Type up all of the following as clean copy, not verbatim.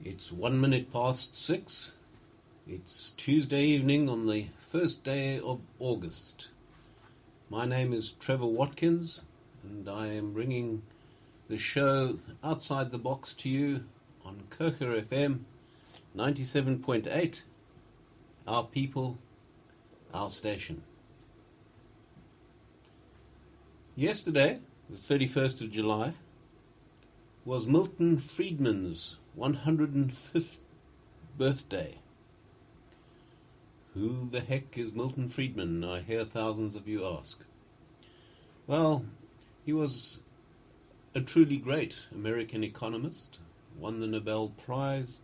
It's 6:01. It's Tuesday evening on the first day of August. My name is Trevor Watkins, and I am bringing the show Outside the Box to you on Kircher FM 97.8. Our people, our station. Yesterday, the 31st of July, was Milton Friedman's 105th birthday. Who the heck is Milton Friedman? I hear thousands of you ask. Well, he was a truly great American economist, won the Nobel Prize.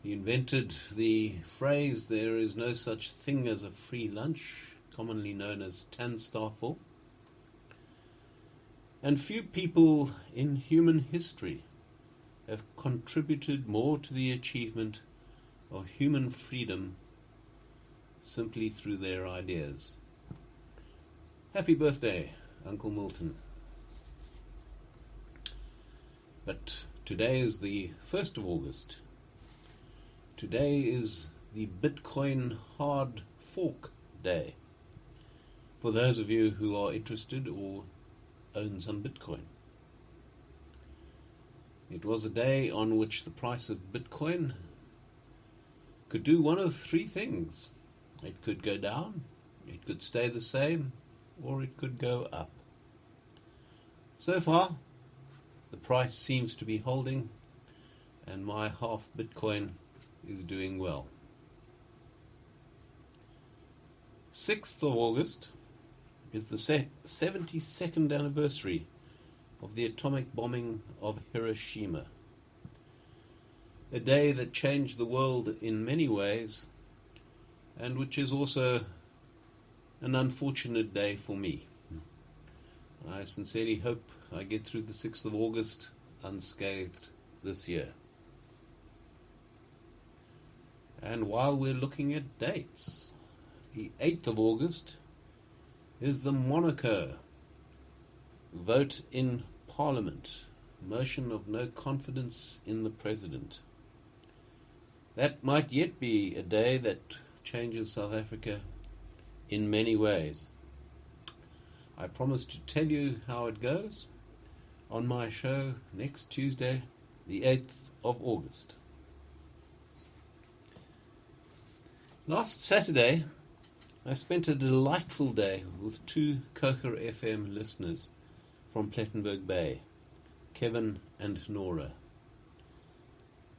He invented the phrase, "There is no such thing as a free lunch," commonly known as Tannstaffel. And few people in human history have contributed more to the achievement of human freedom simply through their ideas. Happy birthday, Uncle Milton. But today is the 1st of August. Today is the Bitcoin hard fork day. For those of you who are interested or own some Bitcoin. It was a day on which the price of Bitcoin could do one of three things. It could go down, it could stay the same, or it could go up. So far, the price seems to be holding, and my half Bitcoin is doing well. 6th of August is the 72nd anniversary of the atomic bombing of Hiroshima. A day that changed the world in many ways, and which is also an unfortunate day for me. I sincerely hope I get through the 6th of August unscathed this year. And while we're looking at dates, the 8th of August is the Monaco vote in Parliament, motion of no confidence in the President. That might yet be a day that changes South Africa in many ways. I promise to tell you how it goes on my show next Tuesday, the 8th of August. Last Saturday, I spent a delightful day with two Kircher FM listeners from Plettenberg Bay, Kevin and Nora.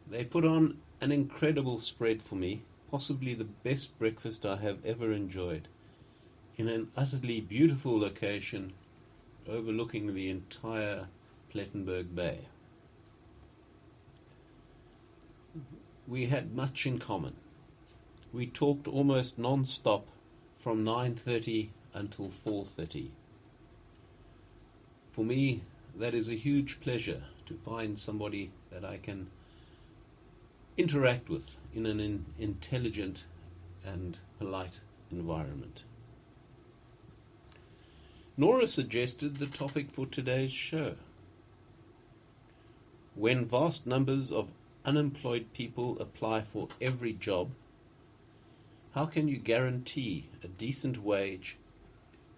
They put on an incredible spread for me, possibly the best breakfast I have ever enjoyed, in an utterly beautiful location overlooking the entire Plettenberg Bay. We had much in common. We talked almost non-stop from 9:30 until 4:30. For me, that is a huge pleasure to find somebody that I can interact with in an intelligent and polite environment. Nora suggested the topic for today's show. When vast numbers of unemployed people apply for every job, how can you guarantee a decent wage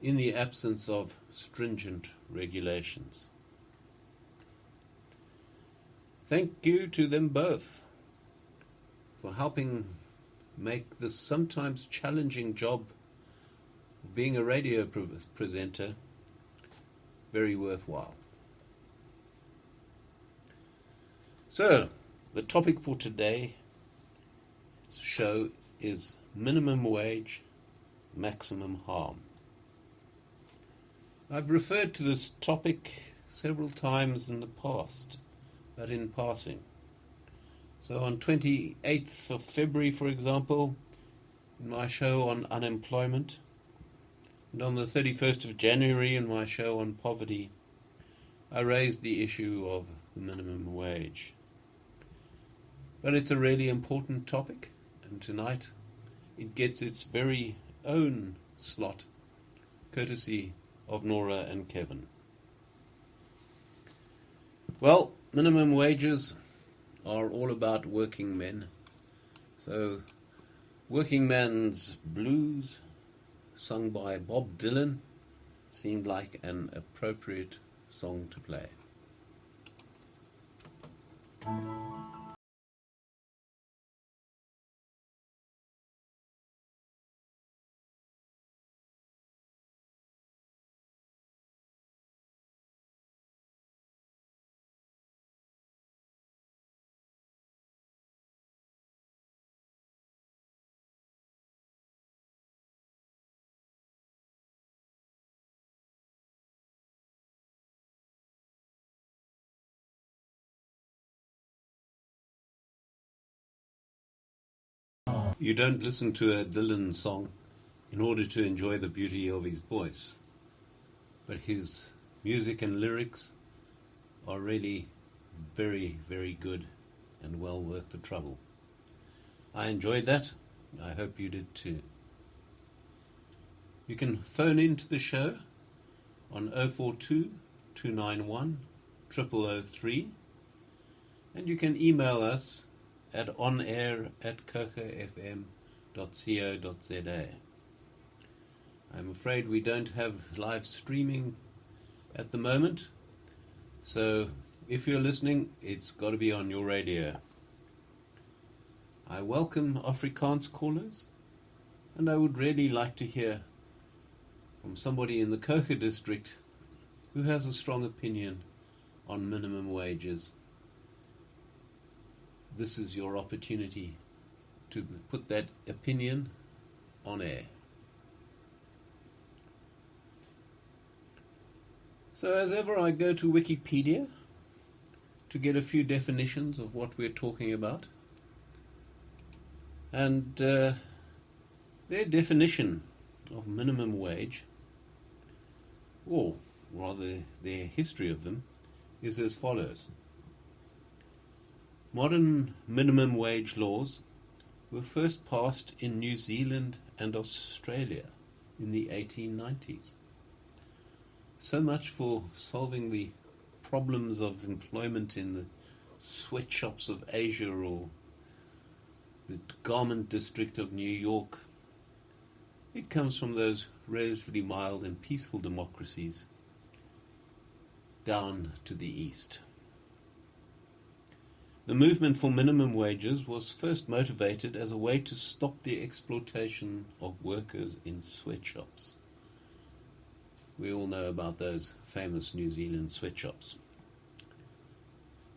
in the absence of stringent regulations? Thank you to them both for helping make this sometimes challenging job of being a radio presenter very worthwhile. So, the topic for today's show is minimum wage, maximum harm. I've referred to this topic several times in the past, but in passing. So on 28th of February, for example, in my show on unemployment, and on the 31st of January in my show on poverty, I raised the issue of the minimum wage. But it's a really important topic, and tonight it gets its very own slot, courtesy of Nora and Kevin. Well, minimum wages are all about working men. So, Working Man's Blues, sung by Bob Dylan, seemed like an appropriate song to play. You don't listen to a Dylan song in order to enjoy the beauty of his voice, but his music and lyrics are really very, very good and well worth the trouble. I enjoyed that. I hope you did too. You can phone into the show on 042 291 0003, and you can email us at onair@cokerfm.co.za. I'm afraid we don't have live streaming at the moment, so if you're listening, it's got to be on your radio. I welcome Afrikaans callers, and I would really like to hear from somebody in the Koker district who has a strong opinion on minimum wages. This is your opportunity to put that opinion on air. So as ever, I go to Wikipedia to get a few definitions of what we're talking about. And their definition of minimum wage, or rather their history of them, is as follows. Modern minimum wage laws were first passed in New Zealand and Australia in the 1890s. So much for solving the problems of employment in the sweatshops of Asia or the garment district of New York. It comes from those relatively mild and peaceful democracies down to the east. The movement for minimum wages was first motivated as a way to stop the exploitation of workers in sweatshops. We all know about those famous New Zealand sweatshops.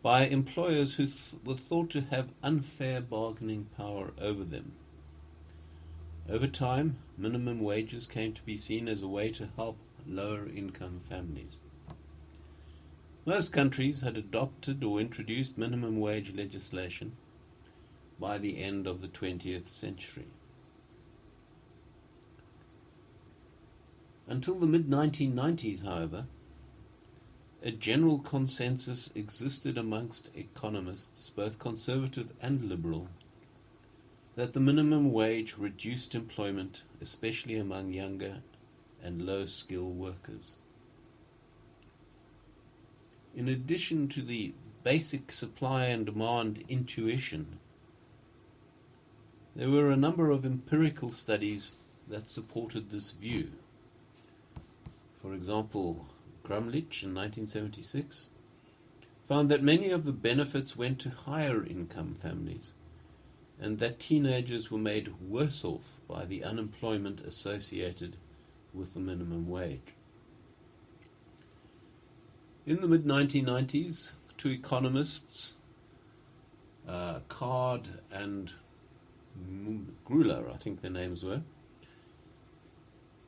By employers who were thought to have unfair bargaining power over them. Over time, minimum wages came to be seen as a way to help lower income families. Most countries had adopted or introduced minimum wage legislation by the end of the 20th century. Until the mid-1990s, however, a general consensus existed amongst economists, both conservative and liberal, that the minimum wage reduced employment, especially among younger and low-skill workers. In addition to the basic supply and demand intuition, there were a number of empirical studies that supported this view. For example, Grumlich in 1976 found that many of the benefits went to higher income families and that teenagers were made worse off by the unemployment associated with the minimum wage. In the mid-1990s, two economists, Card and Gruller, I think their names were,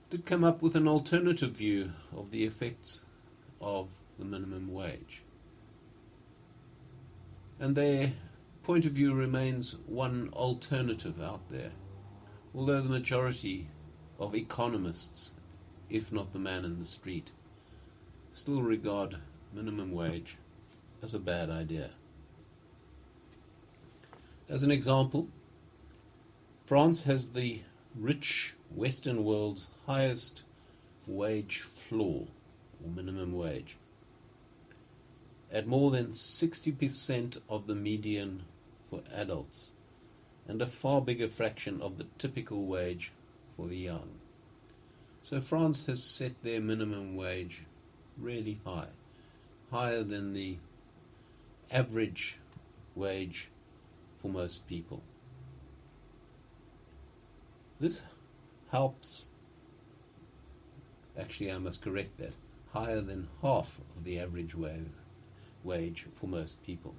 did come up with an alternative view of the effects of the minimum wage. And their point of view remains one alternative out there, although the majority of economists, if not the man in the street, still regard minimum wage as a bad idea. As an example, France has the rich Western world's highest wage floor, or minimum wage. at more than 60% of the median for adults, and a far bigger fraction of the typical wage for the young. So France has set their minimum wage really high, higher than the average wage for most people. This helps, actually I must correct that, higher than half of the average wage for most people.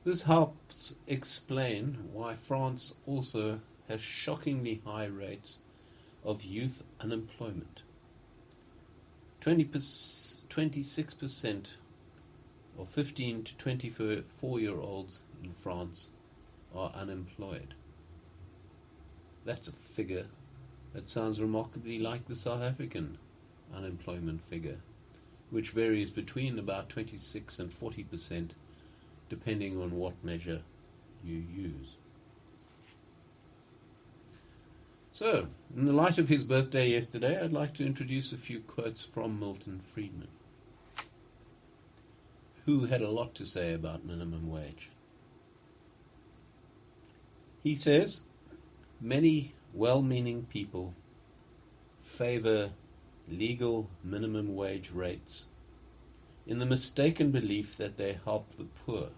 This helps explain why France also has shockingly high rates of youth unemployment. 26% of 15 to 24-year-olds in France are unemployed. That's a figure that sounds remarkably like the South African unemployment figure, which varies between about 26 and 40%, depending on what measure you use. So, in the light of his birthday yesterday, I'd like to introduce a few quotes from Milton Friedman, who had a lot to say about minimum wage. He says, many well-meaning people favor legal minimum wage rates in the mistaken belief that they help the poor.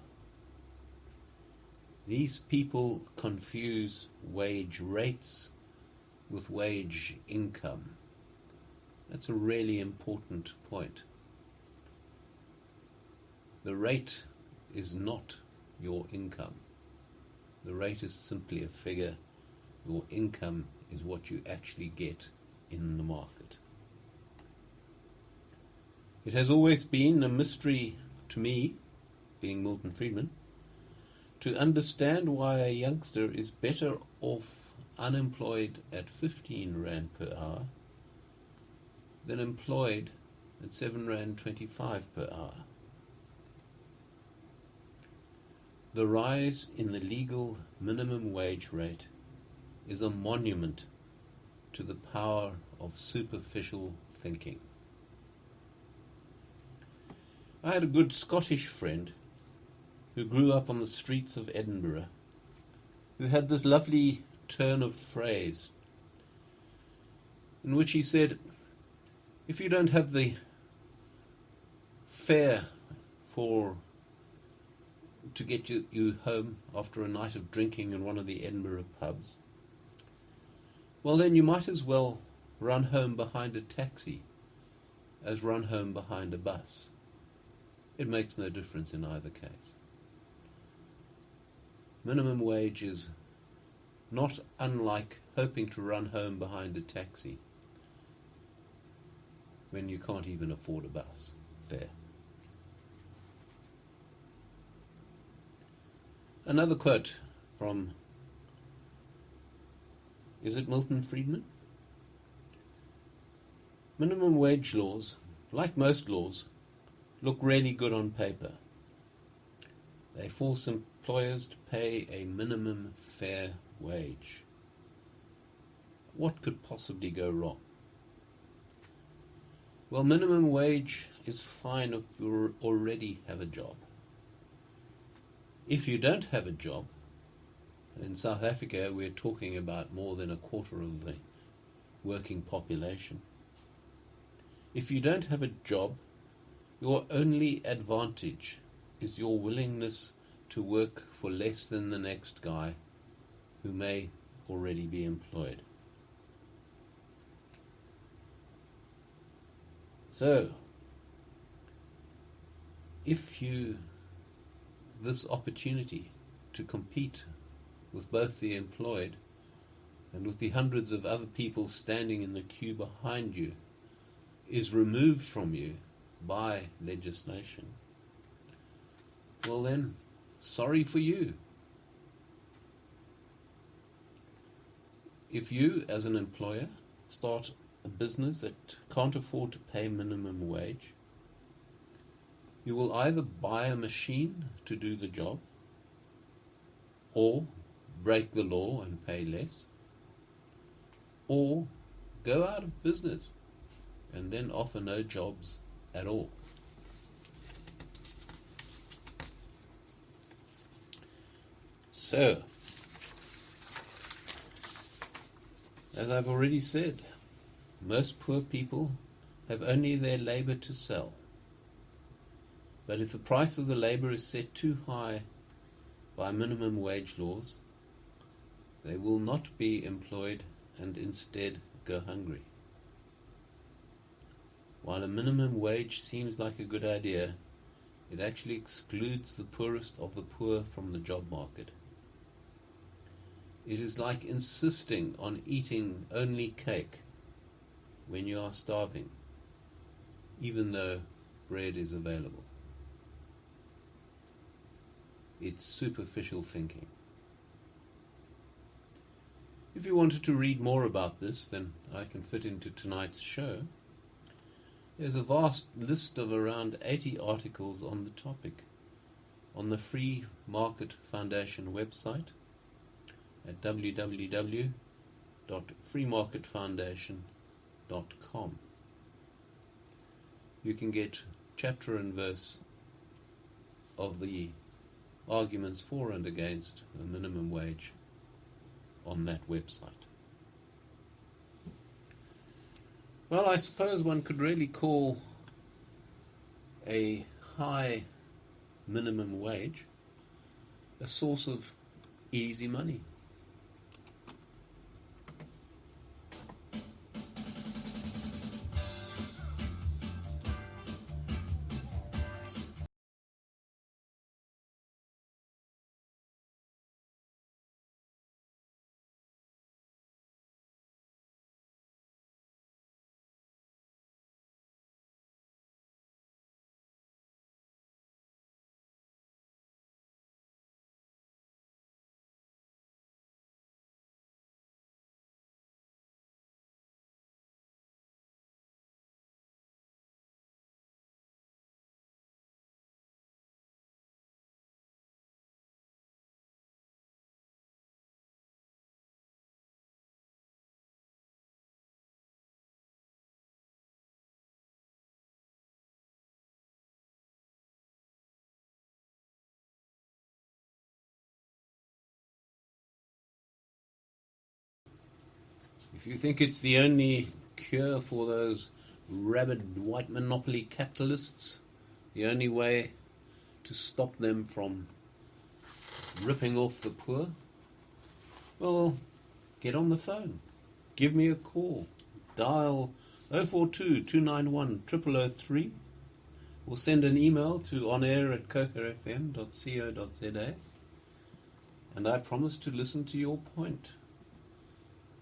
These people confuse wage rates with wage income. That's a really important point. The rate is not your income. The rate is simply a figure. Your income is what you actually get in the market. It has always been a mystery to me, being Milton Friedman, to understand why a youngster is better off unemployed at 15 Rand per hour than employed at 7 Rand 25 per hour. The rise in the legal minimum wage rate is a monument to the power of superficial thinking. I had a good Scottish friend who grew up on the streets of Edinburgh, who had this lovely turn of phrase in which he said, if you don't have the fare to get you home after a night of drinking in one of the Edinburgh pubs, well then you might as well run home behind a taxi as run home behind a bus. It makes no difference in either case. Minimum wage is not unlike hoping to run home behind a taxi when you can't even afford a bus fare. Another quote from, is it Milton Friedman? Minimum wage laws, like most laws, look really good on paper. They force employers to pay a minimum fair wage. What could possibly go wrong? Well, minimum wage is fine if you already have a job. If you don't have a job, and in South Africa we're talking about more than a quarter of the working population, if you don't have a job, your only advantage is your willingness to work for less than the next guy who may already be employed. So, if this opportunity to compete with both the employed and with the hundreds of other people standing in the queue behind you is removed from you by legislation, well then, sorry for you. If you, as an employer, start a business that can't afford to pay minimum wage, you will either buy a machine to do the job, or break the law and pay less, or go out of business and then offer no jobs at all. So, as I've already said, most poor people have only their labour to sell. But if the price of the labour is set too high by minimum wage laws, they will not be employed and instead go hungry. While a minimum wage seems like a good idea, it actually excludes the poorest of the poor from the job market. It is like insisting on eating only cake when you are starving, even though bread is available. It's superficial thinking. If you wanted to read more about this than I can fit into tonight's show, there's a vast list of around 80 articles on the topic on the Free Market Foundation website at www.freemarketfoundation.com. You can get chapter and verse of the arguments for and against the minimum wage on that website. Well, I suppose one could really call a high minimum wage a source of easy money. If you think it's the only cure for those rabid white monopoly capitalists, the only way to stop them from ripping off the poor, well, get on the phone. Give me a call. Dial 042-291-0003 or send an email to onair@cokerfm.co.za, and I promise to listen to your point.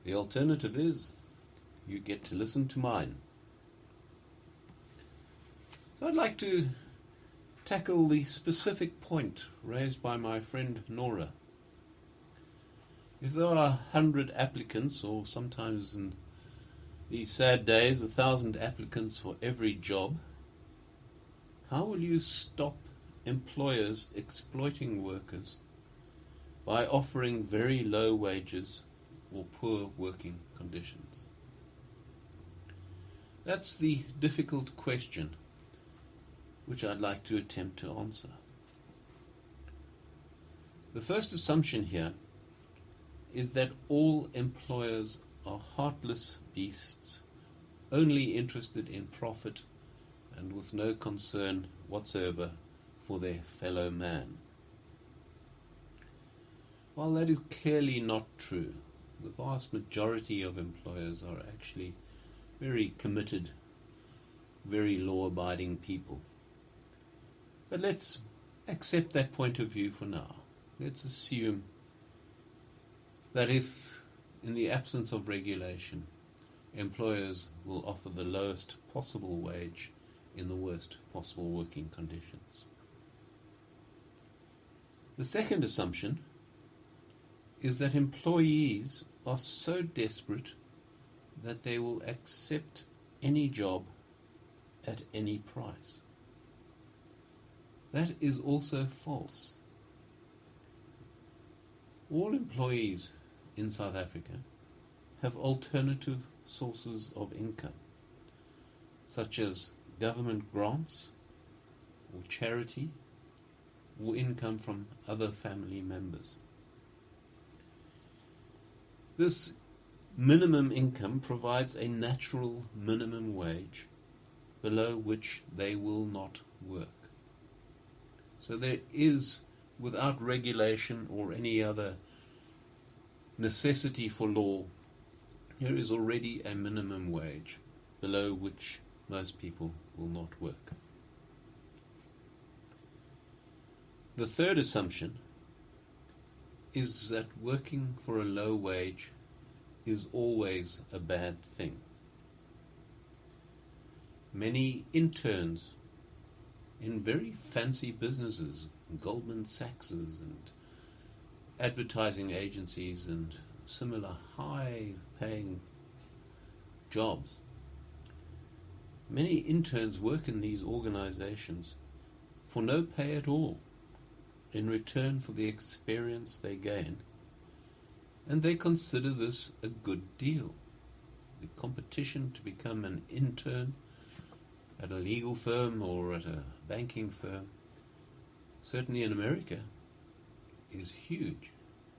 The alternative is you get to listen to mine. So I'd like to tackle the specific point raised by my friend Nora. If there are 100 applicants, or sometimes in these sad days 1,000 applicants for every job, how will you stop employers exploiting workers by offering very low wages or poor working conditions? That's the difficult question which I'd like to attempt to answer. The first assumption here is that all employers are heartless beasts, only interested in profit and with no concern whatsoever for their fellow man. While that is clearly not true, the vast majority of employers are actually very committed, very law-abiding people. But let's accept that point of view for now. Let's assume that if, in the absence of regulation, employers will offer the lowest possible wage in the worst possible working conditions. The second assumption is that employees are so desperate that they will accept any job at any price. That is also false. All employees in South Africa have alternative sources of income, such as government grants or charity or income from other family members. This minimum income provides a natural minimum wage below which they will not work. So there is, without regulation or any other necessity for law, there is already a minimum wage below which most people will not work. The third assumption is that working for a low wage is always a bad thing. Many interns in very fancy businesses, Goldman Sachs's and advertising agencies and similar high-paying jobs, many interns work in these organizations for no pay at all in return for the experience they gain, and they consider this a good deal. The competition to become an intern at a legal firm or at a banking firm, certainly in America, is huge,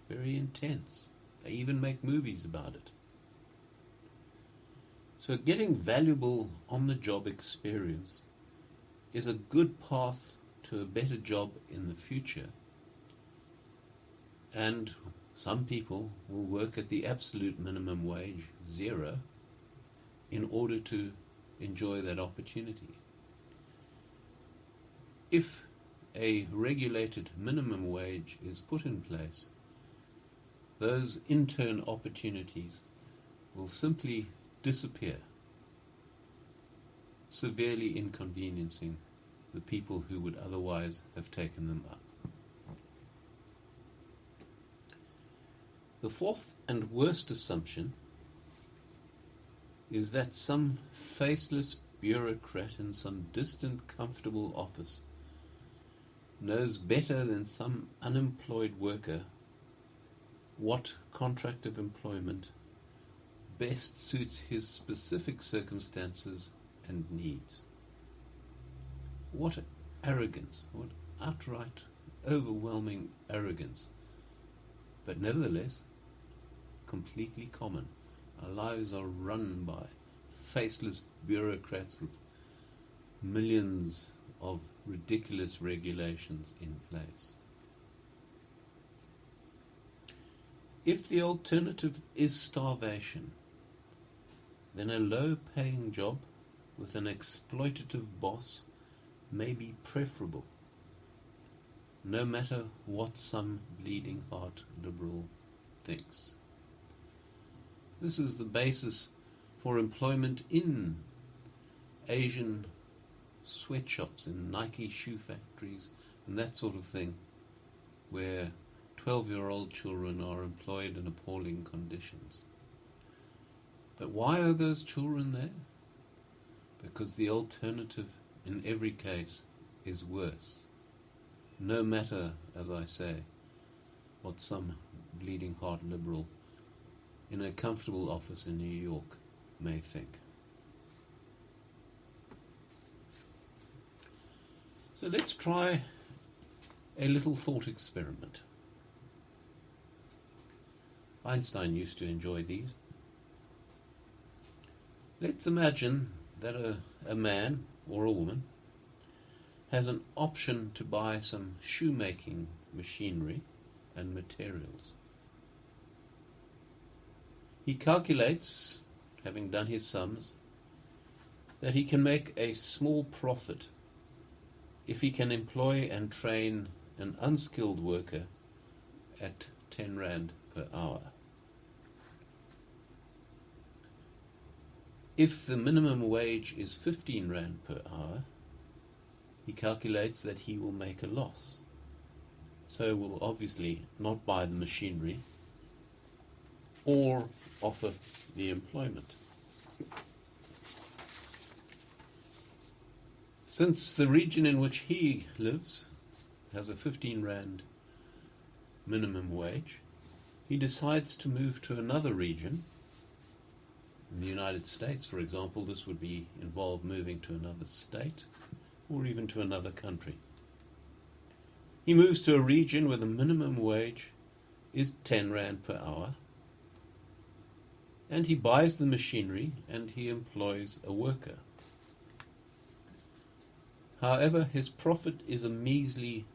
very intense. They even make movies about it. So getting valuable on-the-job experience is a good path to a better job in the future. And some people will work at the absolute minimum wage, 0, in order to enjoy that opportunity. If a regulated minimum wage is put in place, those intern opportunities will simply disappear, severely inconveniencing the people who would otherwise have taken them up. The fourth and worst assumption is that some faceless bureaucrat in some distant, comfortable office knows better than some unemployed worker what contract of employment best suits his specific circumstances and needs. What arrogance, what outright, overwhelming arrogance, but nevertheless completely common. Our lives are run by faceless bureaucrats with millions of ridiculous regulations in place. If the alternative is starvation, then a low-paying job with an exploitative boss may be preferable, no matter what some bleeding heart liberal thinks. This is the basis for employment in Asian sweatshops, in Nike shoe factories, and that sort of thing, where 12-year-old children are employed in appalling conditions. But why are those children there? Because the alternative in every case is worse, no matter, as I say, what some bleeding heart liberal in a comfortable office in New York may think. So let's try a little thought experiment. Einstein used to enjoy these. Let's imagine that a man or a woman has an option to buy some shoemaking machinery and materials. He calculates, having done his sums, that he can make a small profit if he can employ and train an unskilled worker at 10 Rand per hour. If the minimum wage is 15 Rand per hour, he calculates that he will make a loss. So will obviously not buy the machinery or offer the employment. Since the region in which he lives has a 15 Rand minimum wage, he decides to move to another region. In the United States, for example, this would involve moving to another state or even to another country. He moves to a region where the minimum wage is 10 Rand per hour, and he buys the machinery and he employs a worker. However, his profit is a measly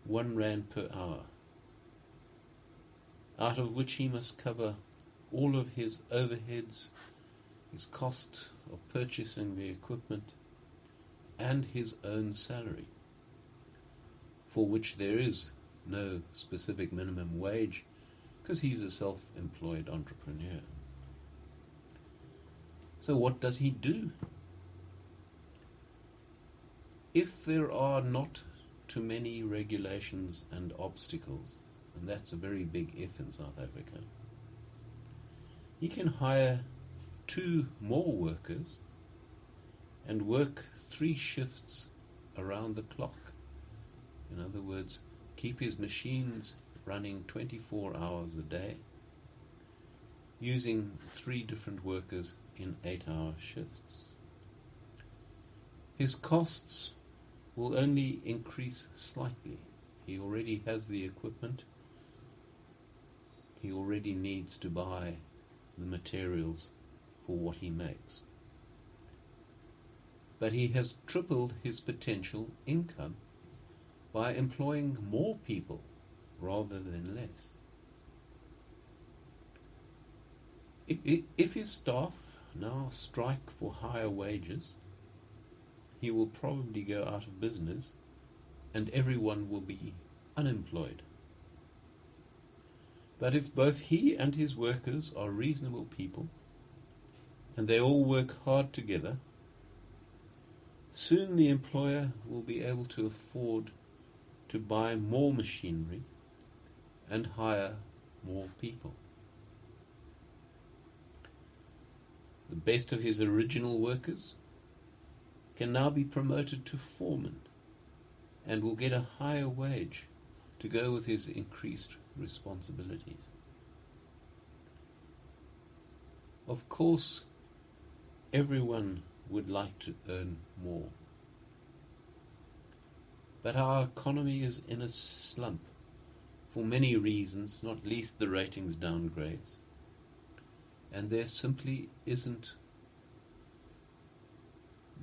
R1 per hour, out of which he must cover all of his overheads, his cost of purchasing the equipment, and his own salary, for which there is no specific minimum wage, because he's a self-employed entrepreneur. So what does he do? If there are not too many regulations and obstacles, and that's a very big if in South Africa, he can hire 2 more workers and work 3 shifts around the clock. In other words, keep his machines running 24 hours a day, using 3 different workers in 8-hour shifts. His costs will only increase slightly. He already has the equipment. He already needs to buy the materials for what he makes. But he has tripled his potential income by employing more people rather than less. If his staff now strike for higher wages, he will probably go out of business and everyone will be unemployed. But if both he and his workers are reasonable people and they all work hard together, soon the employer will be able to afford to buy more machinery and hire more people. The best of his original workers can now be promoted to foreman and will get a higher wage to go with his increased responsibilities. Of course, everyone would like to earn more. But our economy is in a slump for many reasons, not least the ratings downgrades. And there simply isn't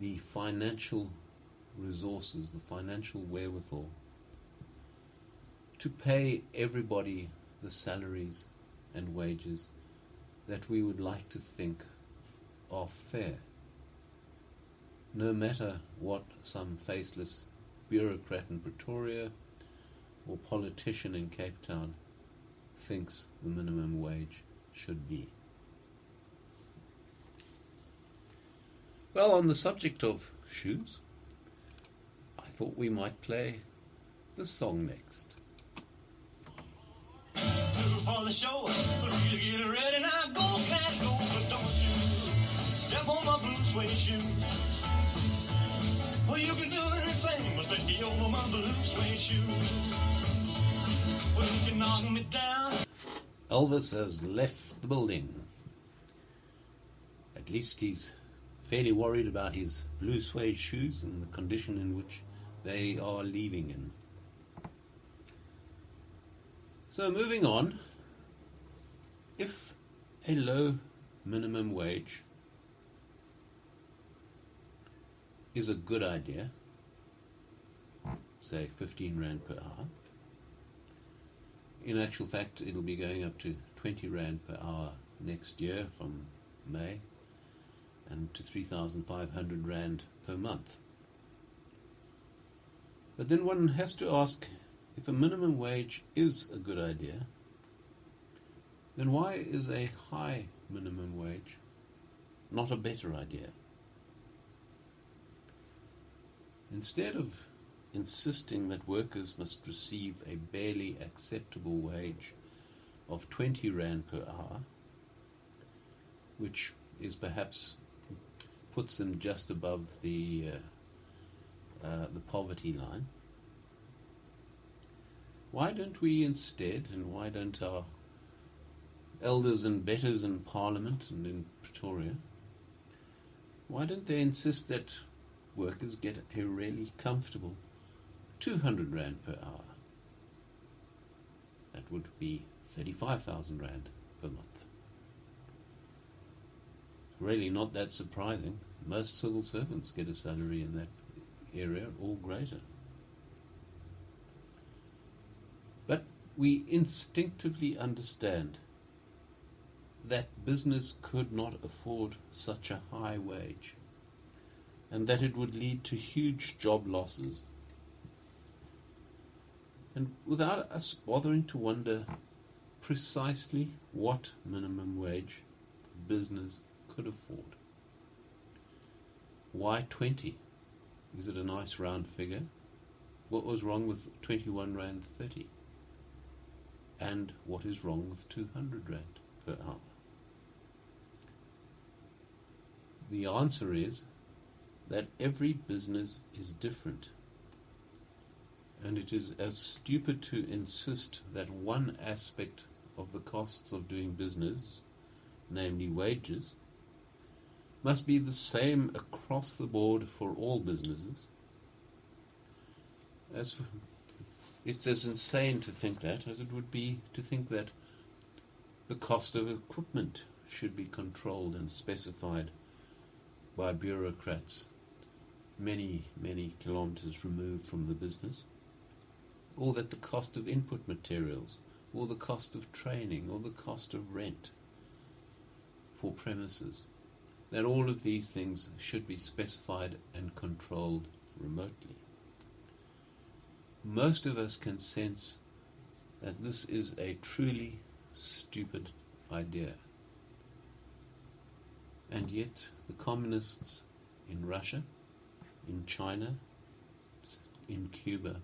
the financial resources, the financial wherewithal to pay everybody the salaries and wages that we would like to think are fair, no matter what some faceless bureaucrat in Pretoria or politician in Cape Town thinks the minimum wage should be. Well, on the subject of shoes, I thought we might play the song next. For the show, get ready now, go, cat, go, but don't you step on my blue suede shoe. Well, you can do anything but take me over my blue suede shoe. Well, you can knock me down. Elvis has left the building. At least he's fairly worried about his blue suede shoes and the condition in which they are leaving in. So moving on, if a low minimum wage is a good idea, say 15 Rand per hour, in actual fact it'll be going up to 20 Rand per hour next year from May, and to 3,500 Rand per month. But then one has to ask, if a minimum wage is a good idea, then why is a high minimum wage not a better idea? Instead of insisting that workers must receive a barely acceptable wage of 20 Rand per hour, which is perhaps puts them just above the poverty line, why don't we instead, and why don't our elders and betters in Parliament and in Pretoria, why don't they insist that workers get a really comfortable 200 Rand per hour? That would be 35,000 Rand per month. Really not that surprising. Most civil servants get a salary in that area or greater. But we instinctively understand that business could not afford such a high wage, and that it would lead to huge job losses. And without us bothering to wonder precisely what minimum wage business could afford. Why 20? Is it a nice round figure? What was wrong with 21 Rand 30? And what is wrong with 200 Rand per hour? The answer is that every business is different, and it is as stupid to insist that one aspect of the costs of doing business, namely wages, must be the same across the board for all businesses. It's as insane to think that as it would be to think that the cost of equipment should be controlled and specified by bureaucrats many, many kilometers removed from the business, or that the cost of input materials, or the cost of training, or the cost of rent for premises, that all of these things should be specified and controlled remotely. Most of us can sense that this is a truly stupid idea. And yet the communists in Russia, in China, in Cuba,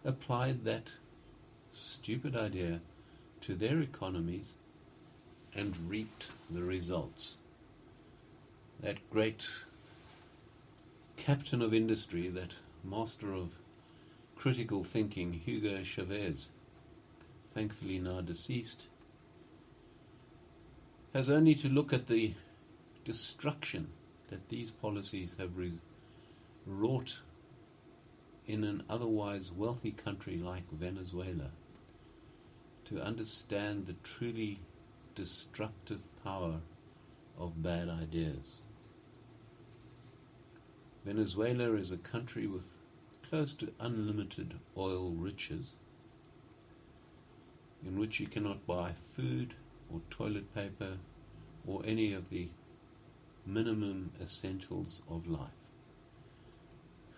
applied that stupid idea to their economies and reaped the results. That great captain of industry, that master of critical thinking, Hugo Chavez, thankfully now deceased, has only to look at the destruction that these policies have wrought in an otherwise wealthy country like Venezuela to understand the truly destructive power of bad ideas. Venezuela is a country with close to unlimited oil riches, in which you cannot buy food or toilet paper or any of the minimum essentials of life.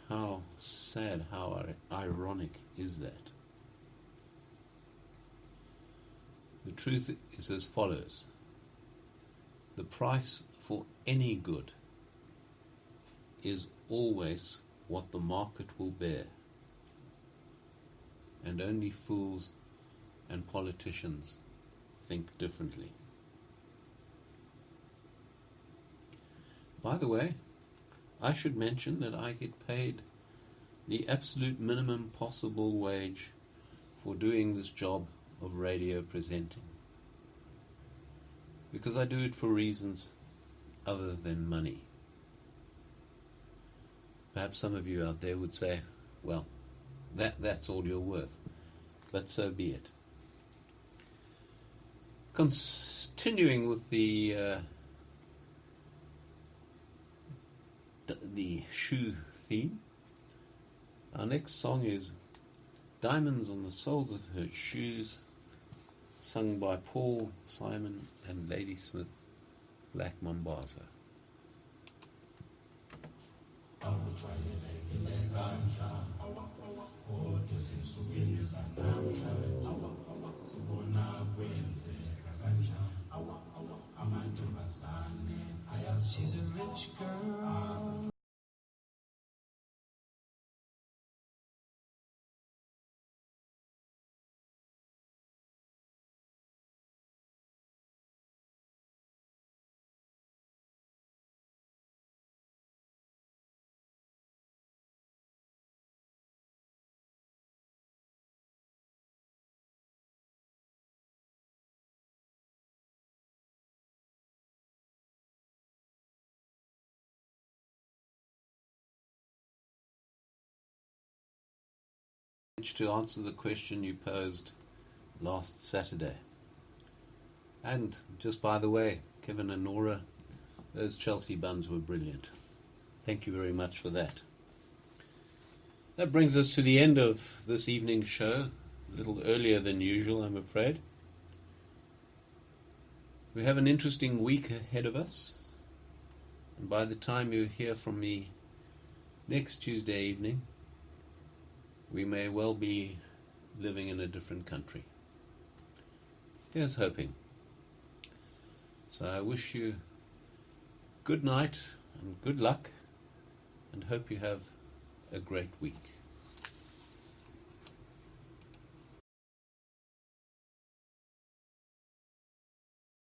How sad, how ironic is that? The truth is as follows. The price for any good is always what the market will bear, and only fools and politicians think differently. By the way, I should mention that I get paid the absolute minimum possible wage for doing this job of radio presenting, because I do it for reasons other than money. Perhaps some of you out there would say, well, that's all you're worth, but so be it. Continuing with the shoe theme, our next song is Diamonds on the Soles of Her Shoes, sung by Paul Simon and Ladysmith Black Mombasa. She's a rich girl. To answer the question you posed last Saturday. And just by the way, Kevin and Nora, Those Chelsea buns were brilliant. Thank you very much for that. That brings us to the end of this evening's show. A little earlier than usual, I'm afraid. We have an interesting week ahead of us. And by the time you hear from me next Tuesday evening, we may well be living in a different country. Here's hoping. So I wish you good night and good luck, and hope you have a great week.